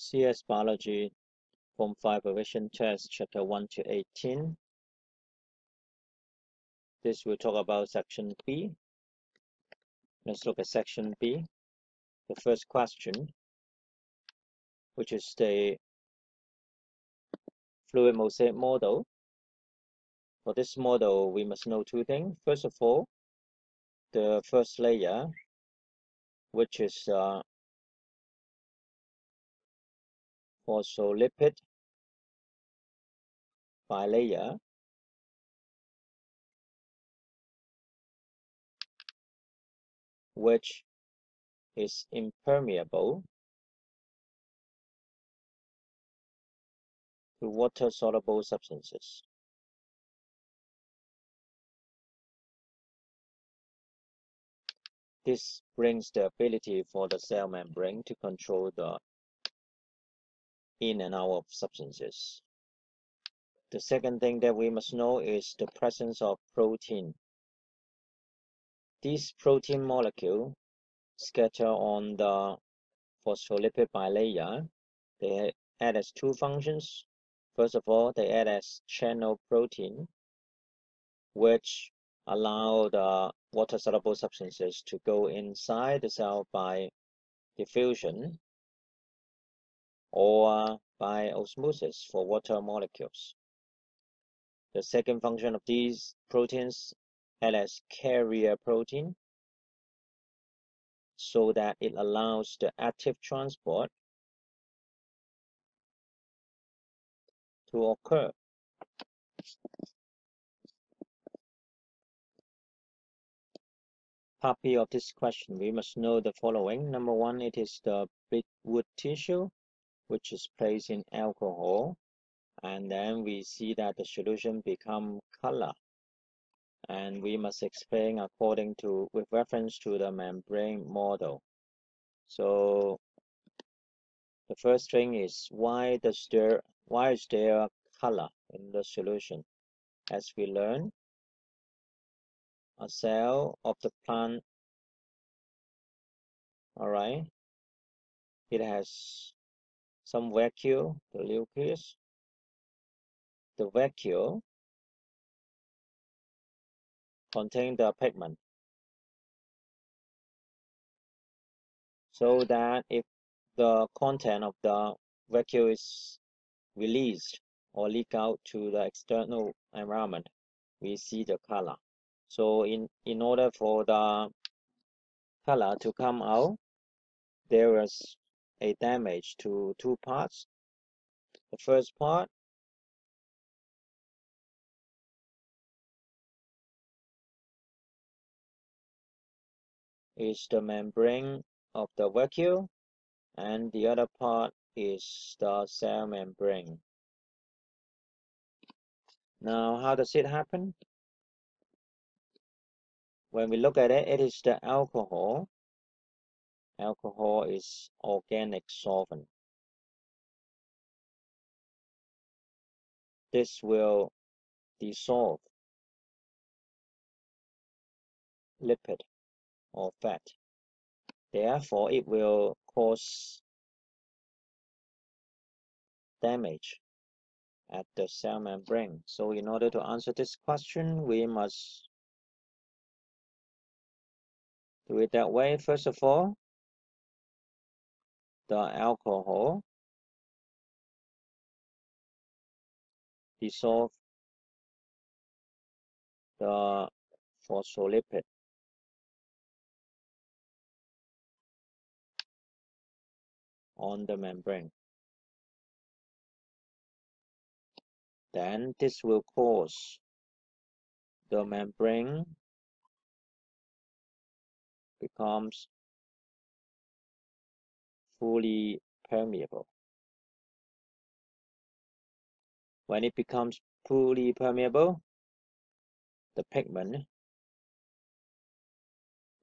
CS Biology Form 5 Revision Test, Chapter 1 to 18. This will talk about Section B. Let's look at Section B. The first question, which is the fluid mosaic model. For this model, we must know two things. First of all, the first layer, which is phospholipid bilayer, which is impermeable to water-soluble substances. This brings the ability for the cell membrane to control the in and out of substances. The second thing that we must know is the presence of protein. These protein molecules scatter on the phospholipid bilayer. They act as two functions. First of all, they act as channel protein, which allow the water-soluble substances to go inside the cell by diffusion or by osmosis for water molecules. The second function of these proteins act as carrier protein, so that it allows the active transport to occur. Part B of this question, we must know the following. Number one, it is the beadwood tissue, which is placed in alcohol, and then we see that the solution become color, and we must explain according to with reference to the membrane model. So the first thing is, why is there color in the solution? As we learn, a cell of the plant, alright, it has some vacuole, the nucleus. The vacuole contains the pigment, so that if the content of the vacuole is released or leak out to the external environment, we see the color. So in order for the color to come out, there is a damage to two parts. The first part is the membrane of the vacuole, and the other part is the cell membrane. Now, how does it happen? When we look at it, it is the alcohol. Alcohol is organic solvent. This will dissolve lipid or fat. Therefore, it will cause damage at the cell membrane. So in order to answer this question, we must do it that way. First of all, the alcohol dissolve the phospholipid on the membrane. Then this will cause the membrane becomes fully permeable. When it becomes fully permeable, the pigment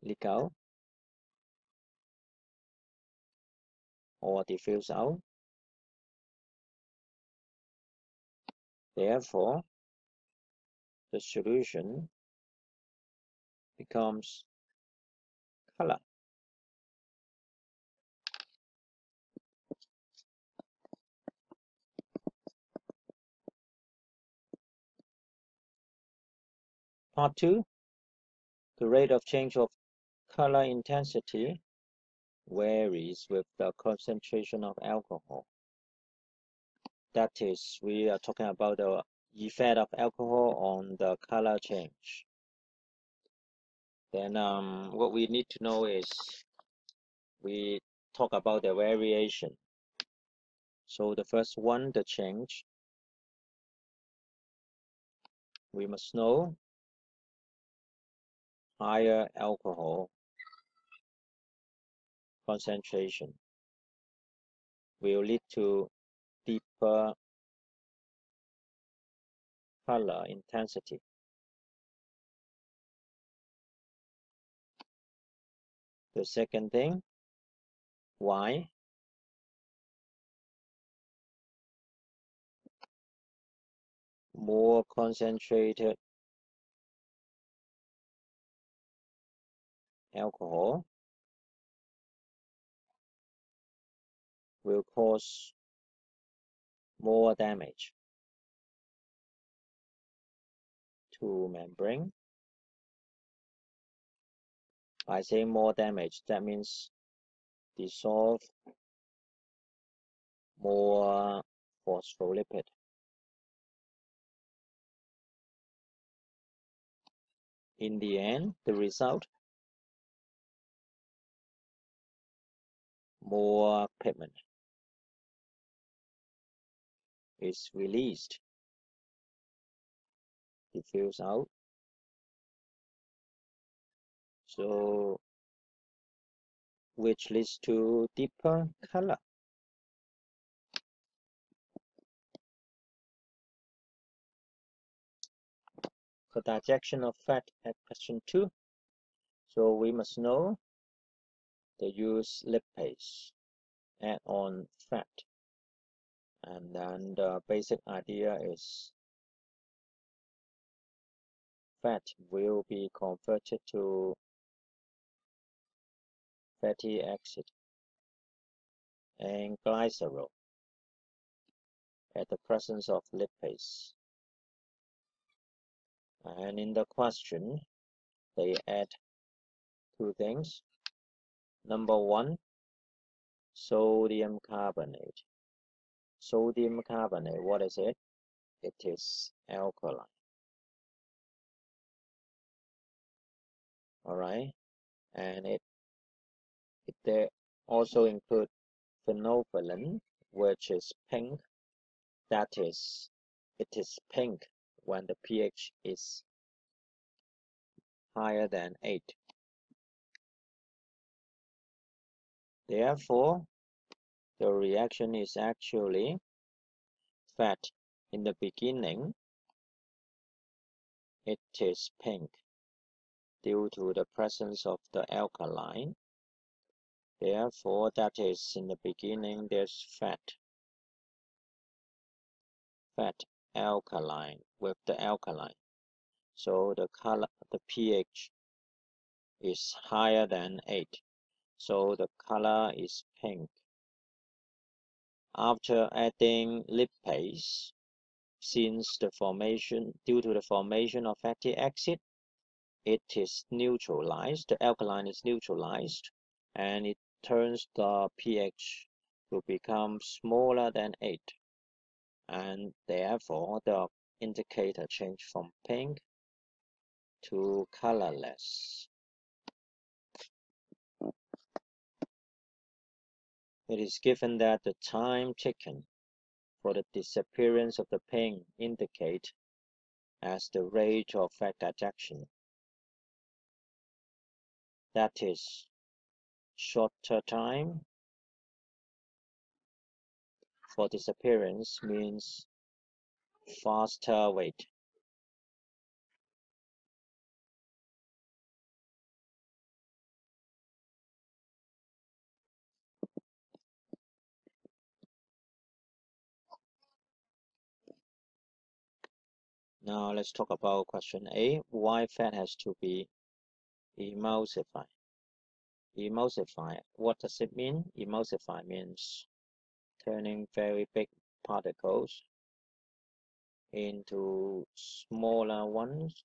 leak out or diffuse out. Therefore, the solution becomes color. Part 2, the rate of change of color intensity varies with the concentration of alcohol. That is, we are talking about the effect of alcohol on the color change. Then what we need to know is we talk about the variation. So the first one, the change, we must know higher alcohol concentration will lead to deeper color intensity. The second thing, why? More concentrated alcohol will cause more damage to membrane. I say more damage, that means dissolve more phospholipid. In the end, the result, more pigment is released, diffuse out. So, which leads to deeper color. The digestion of fat at question 2. So we must know the use lipase, add on fat. And then the basic idea is fat will be converted to fatty acid and glycerol at the presence of lipase. And in the question, they add two things. Number one, sodium carbonate. Sodium carbonate, what is it? It is alkaline. All right, and it there also include phenolphthalein, which is pink. That is, it is pink when the pH is higher than 8. Therefore, the reaction is actually fat. In the beginning, it is pink due to the presence of the alkaline. Therefore, that is, in the beginning, there's fat alkaline with the alkaline. So the color, the pH is higher than 8. So the color is pink. After adding lipase, since the formation, due to the formation of fatty acid, it is neutralized, the alkaline is neutralized, and it turns the pH to become smaller than 8. And therefore, the indicator changed from pink to colorless. It is given that the time taken for the disappearance of the pink indicate as the rate of fat digestion. That is, shorter time for disappearance means faster weight. Now let's talk about question A. Why fat has to be emulsified? Emulsify, what does it mean? Emulsify means turning very big particles into smaller ones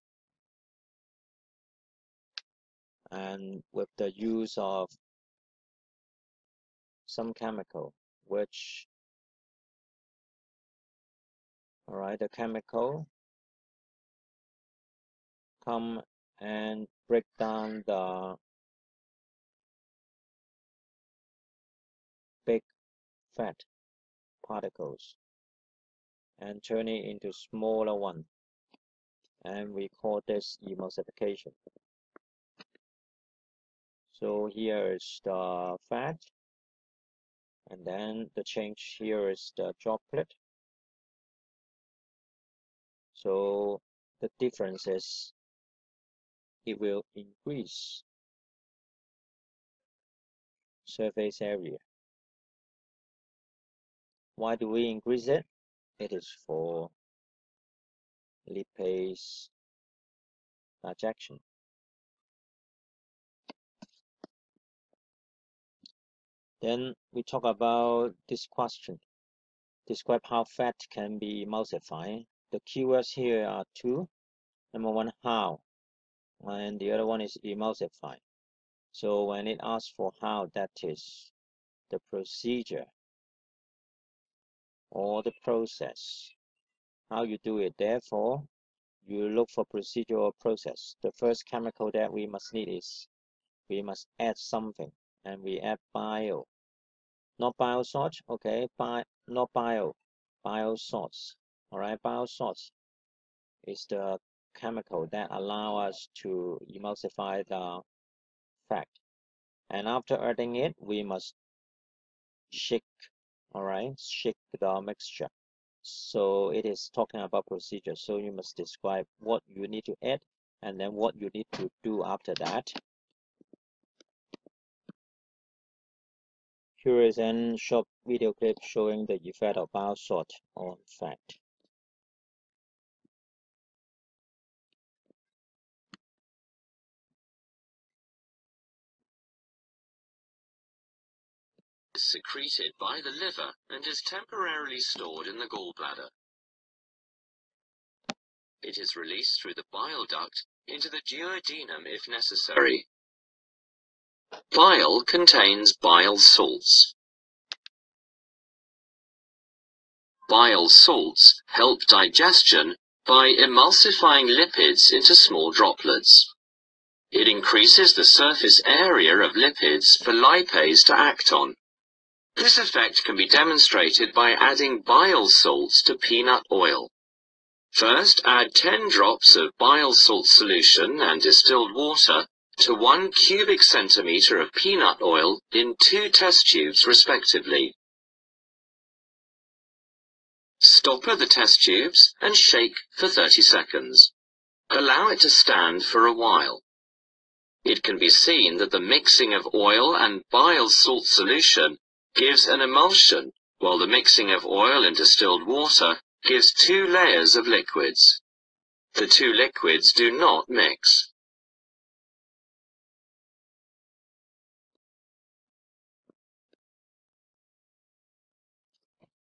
and with the use of some chemical, which, alright, the chemical come and break down the big fat particles and turn it into smaller one, and we call this emulsification. So here is the fat, and then the change here is the droplet. So the difference is it will increase surface area. Why do we increase it? It is for lipase digestion. Then we talk about this question. Describe how fat can be emulsified. The keywords here are two. Number one, how, and the other one is emulsify. So when it asks for how, that is the procedure or the process, how you do it. Therefore, you look for procedure or process. The first chemical that we must need is we must add something, and we add bio. Not bio salts, okay, not bio salts. Alright, bio salts is the chemical that allow us to emulsify the fat. And after adding it, we must shake, alright, shake the mixture. So it is talking about procedure. So you must describe what you need to add and then what you need to do after that. Here is a short video clip showing the effect of bio salt on fat. Is secreted by the liver and is temporarily stored in the gallbladder. It is released through the bile duct into the duodenum if necessary. Bile contains bile salts. Bile salts help digestion by emulsifying lipids into small droplets. It increases the surface area of lipids for lipase to act on. This effect can be demonstrated by adding bile salts to peanut oil. First, add 10 drops of bile salt solution and distilled water to 1 cubic centimeter of peanut oil in 2 test tubes respectively. Stopper the test tubes and shake for 30 seconds. Allow it to stand for a while. It can be seen that the mixing of oil and bile salt solution gives an emulsion, while the mixing of oil and distilled water gives 2 layers of liquids. The 2 liquids do not mix.